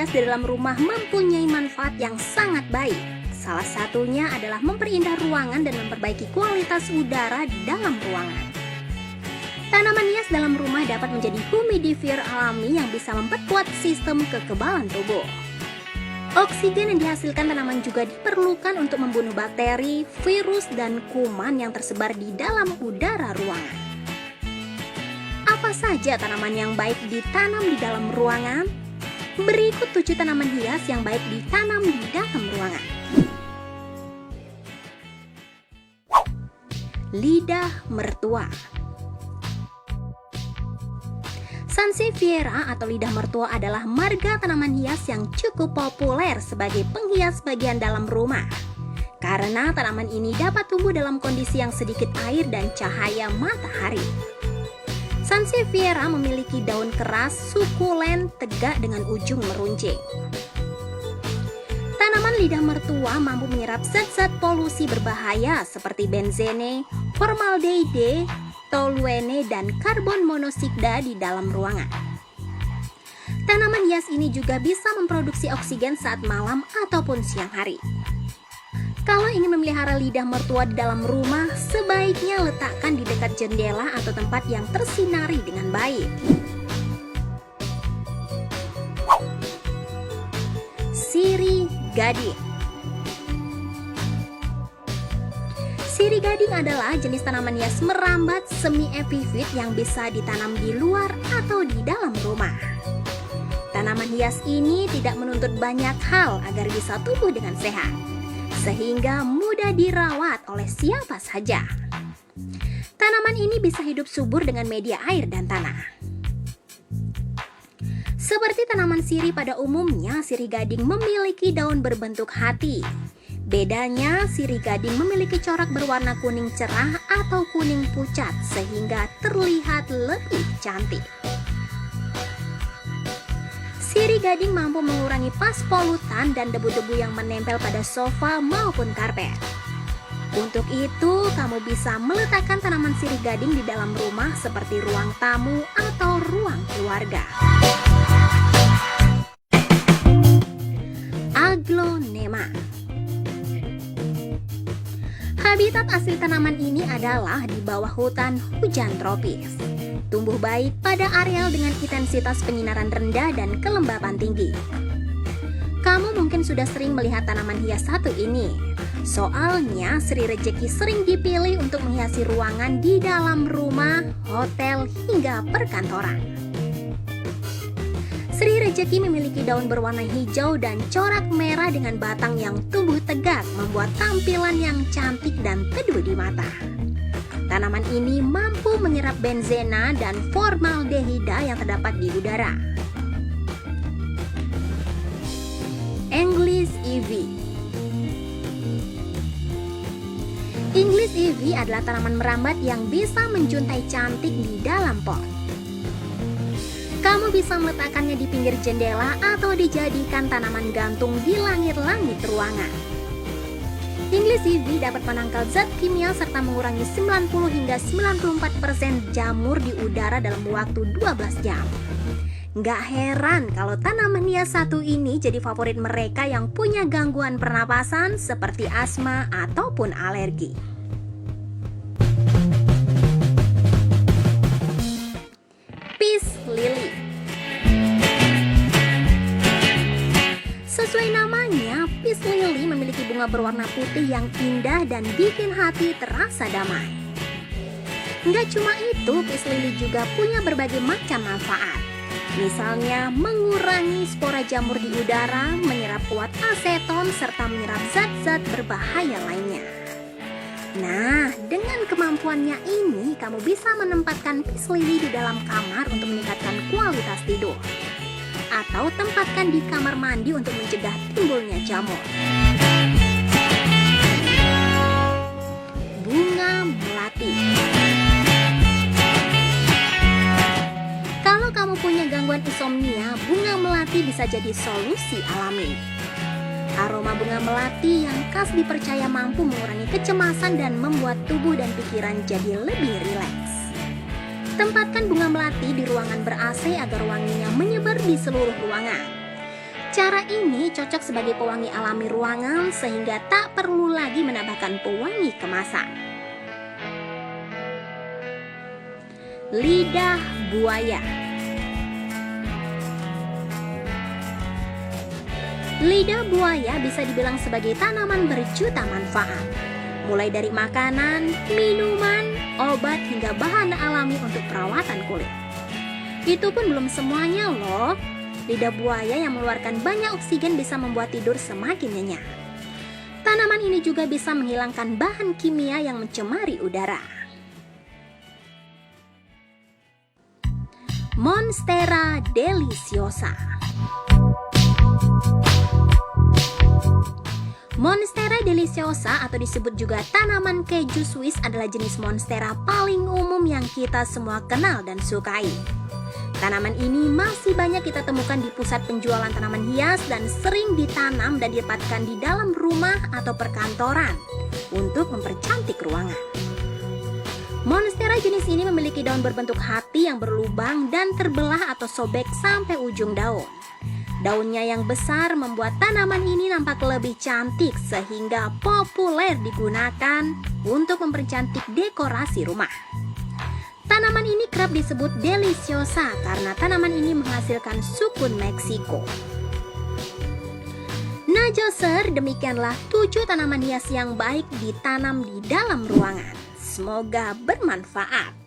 hias di dalam rumah mempunyai manfaat yang sangat baik. Salah satunya adalah memperindah ruangan dan memperbaiki kualitas udara di dalam ruangan. Tanaman hias dalam rumah dapat menjadi humidifier alami yang bisa memperkuat sistem kekebalan tubuh. Oksigen yang dihasilkan tanaman juga diperlukan untuk membunuh bakteri, virus, dan kuman yang tersebar di dalam udara ruangan. Apa saja tanaman yang baik ditanam di dalam ruangan? Berikut 7 tanaman hias yang baik ditanam di dalam ruangan. Lidah mertua. Sansevieria atau lidah mertua adalah marga tanaman hias yang cukup populer sebagai penghias bagian dalam rumah. Karena tanaman ini dapat tumbuh dalam kondisi yang sedikit air dan cahaya matahari. Sansevieria memiliki daun keras, sukulen, tegak dengan ujung meruncing. Tanaman lidah mertua mampu menyerap zat-zat polusi berbahaya seperti benzene, formaldehyde, toluene, dan karbon monoksida di dalam ruangan. Tanaman hias ini juga bisa memproduksi oksigen saat malam ataupun siang hari. Kalau ingin memelihara lidah mertua di dalam rumah, sebaiknya letakkan di dekat jendela atau tempat yang tersinari dengan baik. Sirih gading. Sirih gading adalah jenis tanaman hias merambat semi-epifit yang bisa ditanam di luar atau di dalam rumah. Tanaman hias ini tidak menuntut banyak hal agar bisa tumbuh dengan sehat, sehingga mudah dirawat oleh siapa saja. Tanaman ini bisa hidup subur dengan media air dan tanah. Seperti tanaman sirih pada umumnya, sirih gading memiliki daun berbentuk hati. Bedanya, sirih gading memiliki corak berwarna kuning cerah atau kuning pucat sehingga terlihat lebih cantik. Sirih gading mampu mengurangi pas polutan dan debu-debu yang menempel pada sofa maupun karpet. Untuk itu, kamu bisa meletakkan tanaman sirih gading di dalam rumah seperti ruang tamu atau ruang keluarga. Aglonema. Habitat asli tanaman ini adalah di bawah hutan hujan tropis. Tumbuh baik pada areal dengan intensitas penyinaran rendah dan kelembapan tinggi. Kamu mungkin sudah sering melihat tanaman hias satu ini. Soalnya Sri Rejeki sering dipilih untuk menghiasi ruangan di dalam rumah, hotel, hingga perkantoran. Sri Rejeki memiliki daun berwarna hijau dan corak merah dengan batang yang tumbuh tegak, membuat tampilan yang cantik dan teduh di mata. Tanaman ini mampu menyerap benzena dan formaldehyda yang terdapat di udara. English Ivy. English Ivy adalah tanaman merambat yang bisa menjuntai cantik di dalam pot. Kamu bisa meletakkannya di pinggir jendela atau dijadikan tanaman gantung di langit-langit ruangan. English Ivy dapat menangkal zat kimia serta mengurangi 90 hingga 94% jamur di udara dalam waktu 12 jam. Nggak heran kalau tanaman hias satu ini jadi favorit mereka yang punya gangguan pernapasan seperti asma ataupun alergi. Peace Lily. Sesuai namanya, Peace Lily memiliki bunga berwarna putih yang indah dan bikin hati terasa damai. Nggak cuma itu, Peace Lily juga punya berbagai macam manfaat. Misalnya, mengurangi spora jamur di udara, menyerap kuat aseton, serta menyerap zat-zat berbahaya lainnya. Nah, dengan kemampuannya ini, kamu bisa menempatkan Peace Lily di dalam kamar untuk meningkatkan kualitas tidur. Atau tempatkan di kamar mandi untuk mencegah timbulnya jamur. Bunga melati. Kalau kamu punya gangguan insomnia, bunga melati bisa jadi solusi alami. Aroma bunga melati yang khas dipercaya mampu mengurangi kecemasan dan membuat tubuh dan pikiran jadi lebih rileks. Tempatkan bunga melati di ruangan ber-AC agar wanginya menyebar di seluruh ruangan. Cara ini cocok sebagai pewangi alami ruangan sehingga tak perlu lagi menambahkan pewangi kemasan. Lidah buaya. Lidah buaya bisa dibilang sebagai tanaman berjuta manfaat, mulai dari makanan, minuman, obat hingga bahan alami untuk perawatan kulit. Itu pun belum semuanya loh. Lidah buaya yang mengeluarkan banyak oksigen bisa membuat tidur semakin nyenyak. Tanaman ini juga bisa menghilangkan bahan kimia yang mencemari udara. Monstera deliciosa. Monstera deliciosa atau disebut juga tanaman keju Swiss adalah jenis monstera paling umum yang kita semua kenal dan sukai. Tanaman ini masih banyak kita temukan di pusat penjualan tanaman hias dan sering ditanam dan ditempatkan di dalam rumah atau perkantoran untuk mempercantik ruangan. Monstera jenis ini memiliki daun berbentuk hati yang berlubang dan terbelah atau sobek sampai ujung daun. Daunnya yang besar membuat tanaman ini nampak lebih cantik sehingga populer digunakan untuk mempercantik dekorasi rumah. Tanaman ini kerap disebut deliciosa karena tanaman ini menghasilkan sukun Meksiko. Nah Joser, demikianlah 7 tanaman hias yang baik ditanam di dalam ruangan. Semoga bermanfaat.